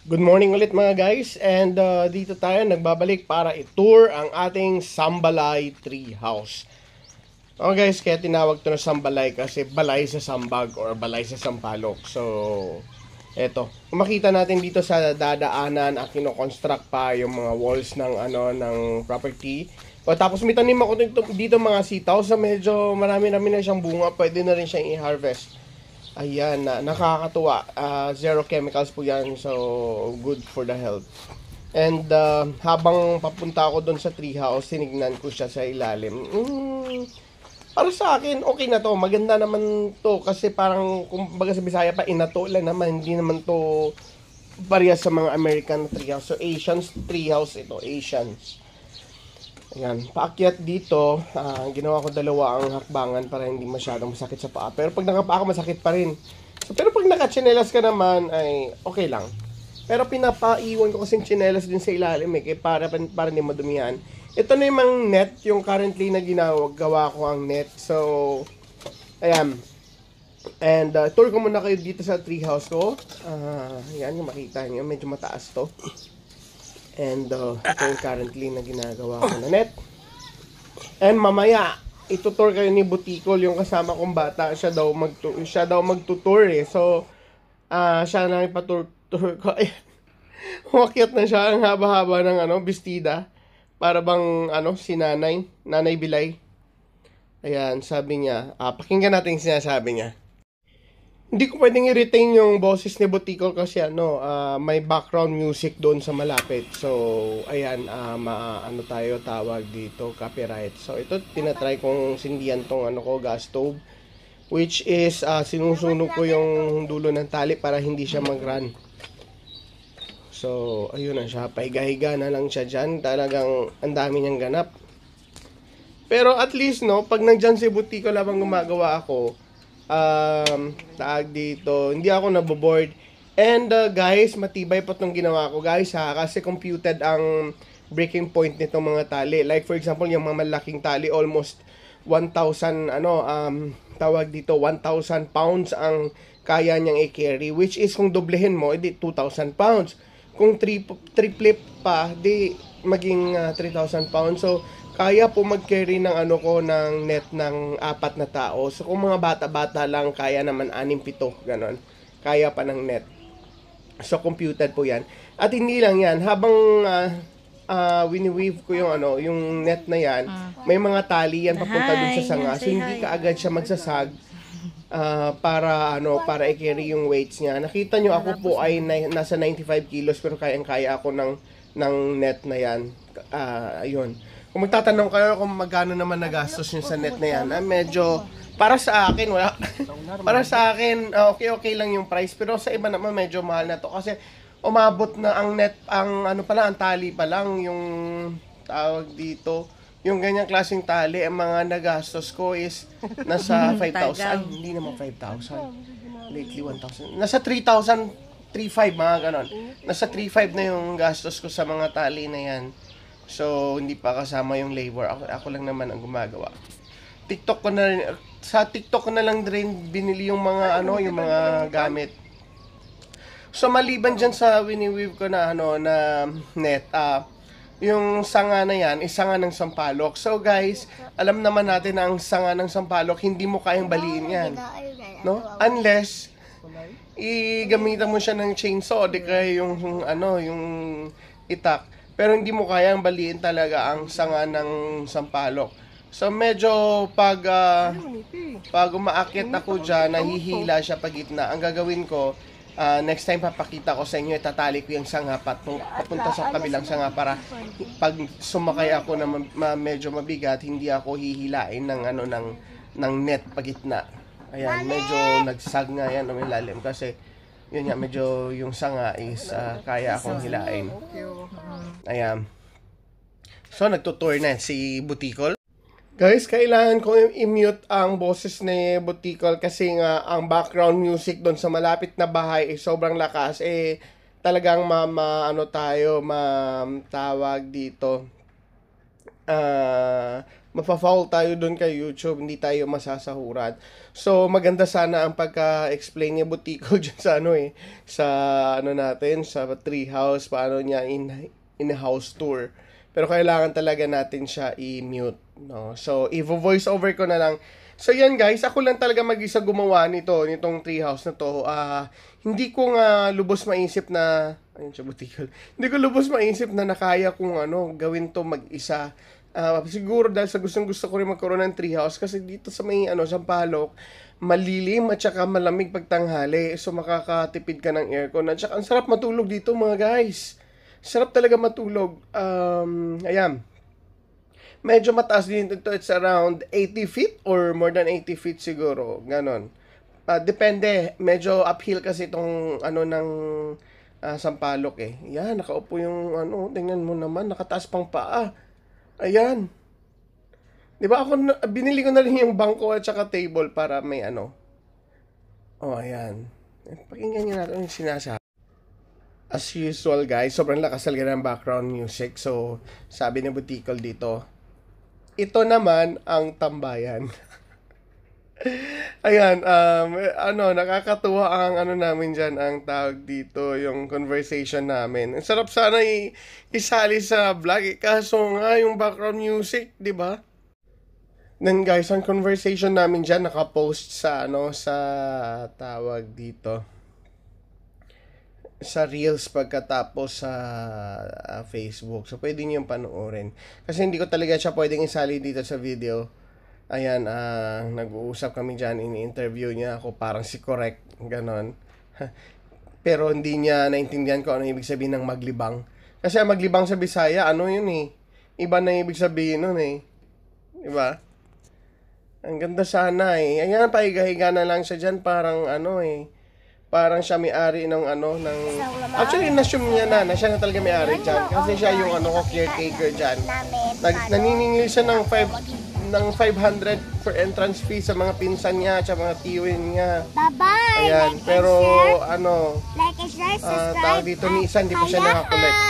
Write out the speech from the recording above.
Good morning ulit mga guys, and dito tayo nagbabalik para i-tour ang ating Sambalay Tree House. Okay guys, kaya tinawag to na Sambalay kasi balay sa sambag or balay sa sampalok. So, eto, kung makita natin dito sa dadaanan, ang kino-construct pa yung mga walls ng ng property. O tapos may tanim ako dito mga sitaw sa medyo marami-rami na siyang bunga, pwede na rin siyang i-harvest. Ayan, nakakatuwa. Zero chemicals po yan, so good for the health. And habang papunta ako doon sa treehouse, tinignan ko siya sa ilalim. Para sa akin, okay na to. Maganda naman to kasi parang, kumbaga sa Bisaya pa, inato lang naman. Hindi naman to parehas sa mga American treehouse. So, Asians treehouse ito. Asians. Ayan, paakyat dito, ginawa ko dalawa ang hakbangan para hindi masyadong masakit sa paa. Pero pag nakapaa ko, masakit pa rin. So, pero pag nakatsinelas ka naman, ay okay lang. Pero pinapaiwan ko kasing tsinelas din sa ilalim kaya para hindi madumihan. Ito na yung mga net, yung currently na gawa ko ang net. So, ayan. And tour ko muna kayo dito sa treehouse ko. Ayan, yung makita nyo, medyo mataas to. And ito yung currently na ginagawa ko na net. And mamaya, itutur kayo ni Butikol, yung kasama kong bata. Siya daw magtutur eh. So, siya na ipatur ko. Umakyat na siya ang haba-haba ng bestida. Para bang si Nanay Bilay. Ayan, sabi niya. Pakinggan natin yung sinasabi niya. Hindi ko pwedeng i-retain yung boses ni Butikol kasi may background music doon sa malapit. So, ayan, tayo tawag dito, copyright. So, ito, tinatry kong sindihan tong gas stove. Which is, sinusunog ko yung dulo ng tali para hindi siya mag-run. So, ayun na siya. Pahiga-higa na lang siya dyan. Talagang ang dami niyang ganap. Pero at least, no, pag nandyan si Butikol habang gumagawa ako, taag dito, hindi ako naboboard. And guys, matibay pa itong ginawa ko guys kasi computed ang breaking point nitong mga tali. Like for example, yung mga malaking tali, almost 1,000 tawag dito 1,000 pounds ang kaya niyang i-carry, which is kung doblehin mo, edi 2,000 pounds. Kung triple pa, di maging 3,000 pounds. So kaya po mag-carry ng ng net ng 4 na tao. So kung mga bata-bata lang, kaya naman 6-7, ganon. Kaya pa ng net. So computed po 'yan. At hindi lang 'yan, habang wini-weave ko yung net na 'yan, may mga tali yan papunta dun sa sanga. So hindi ka agad siya magsasag para i-carry yung weights niya. Nakita nyo ako po ay nasa 95 kilos pero kayang-kaya ako ng net na 'yan. Ayun. Kung magtatanong kayo kung magkano naman nagastos nyo sa net na yan, medyo, para sa akin, wala. Para sa akin, okay lang yung price. Pero sa iba naman, medyo mahal na to. Kasi, umabot na ang net, ang tali pa lang, yung tawag dito. Yung ganyang klaseng tali, ang mga nagastos ko is nasa 5,000. Ay, hindi naman 5,000. Lately, 1,000. Nasa 3,000, 3,500, mga ganon. Nasa 3,500 na yung gastos ko sa mga tali na yan. So, hindi pa kasama yung labor. Ako lang naman ang gumagawa. Sa TikTok ko na lang din binili yung mga yung mga gamit. So, maliban dyan sa wini-weave ko na na net, yung sanga na yan, sanga ng sampalok. So, guys, alam naman natin na ang sanga ng sampalok, hindi mo kayang baliin yan. No? Unless, igamitan mo siya ng chainsaw, di kaya yung itak. Pero hindi mo kayang baliin talaga ang sanga ng sampalok. So medyo pag umaakyat ako dyan, nahihila siya pag gitna. Ang gagawin ko, next time papakita ko sa inyo, itatali ko yung sanga papunta sa kabilang sanga para pag sumakay ako na medyo mabigat, hindi ako hihilain ng net pag gitna. Ayan, medyo nagsag nga yan ng ilalim kasi yun nga, medyo yung sanga is kaya akong hilain. Ayan. So, nagtutour na si Butikol. Guys, kailangan ko i-mute ang boses ni Butikol kasi nga ang background music doon sa malapit na bahay sobrang lakas. Talagang tawag dito. mafa-foul tayo doon kay YouTube, hindi tayo masasahuran. So, maganda sana ang pagka-explain ni Butiko dyan sa sa natin, sa treehouse, paano niya in-house tour. Pero kailangan talaga natin siya i-mute, no? So, i-voice over ko na lang. So, yan guys, ako lang talaga mag-isa gumawa nitong treehouse na to. Hindi ko nga lubos maisip na, ayun siya Butiko. Hindi ko lubos maisip na nakaya kung gawin to mag-isa. Siguro dahil sa gustong-gusto ko rin magkaroon ng treehouse kasi dito sa may Sampaloc, malilim at saka malamig pagtanghali. So makakatipid ka ng aircon. At saka ang sarap matulog dito mga guys. Sarap talaga matulog. Ayan. Medyo mataas din ito. It's around 80 feet or more than 80 feet siguro. Ganon. Depende. Medyo uphill kasi itong ng Sampaloc eh. Yan, nakaupo yung tingnan mo naman, nakataas pang paa. Ayan. 'Di ba binili ko na rin yung bangko at saka table para may Oh, ayan. Pakinggan niyo natin yung sinasabi. As usual guys, sobrang lakas talaga ng background music. So, sabi ni Butikol dito, ito naman ang tambayan. Ayan, nakakatuwa ang namin dyan, ang tawag dito, yung conversation namin. Ang sarap sana isali sa vlog, kaso nga yung background music, di ba? Then guys, ang conversation namin dyan, nakapost sa, sa tawag dito, sa Reels pagkatapos sa Facebook. So, pwede nyo yung panoorin. Kasi hindi ko talaga siya pwedeng isali dito sa video. Ayan, nag-uusap kami dyan, ini-interview niya ako, parang si Correct, ganon. Pero hindi niya naintindihan ko ano ibig sabihin ng maglibang. Kasi ang maglibang sa Bisaya, yun eh. Iba na ibig sabihin nun eh. Diba? Ang ganda sana eh. Ayan, pahiga-higa na lang siya dyan, parang parang siya may-ari ng actually, na-assume niya na siya na talaga may-ari dyan. Kasi siya yung caretaker dyan. Naniningil siya ng 500 for entrance fee sa mga pinsan niya at sa mga tiwin niya. Bye-bye! Ayan, like pero like and share, subscribe, tawag dito, minsan hindi pa siya nakakolect.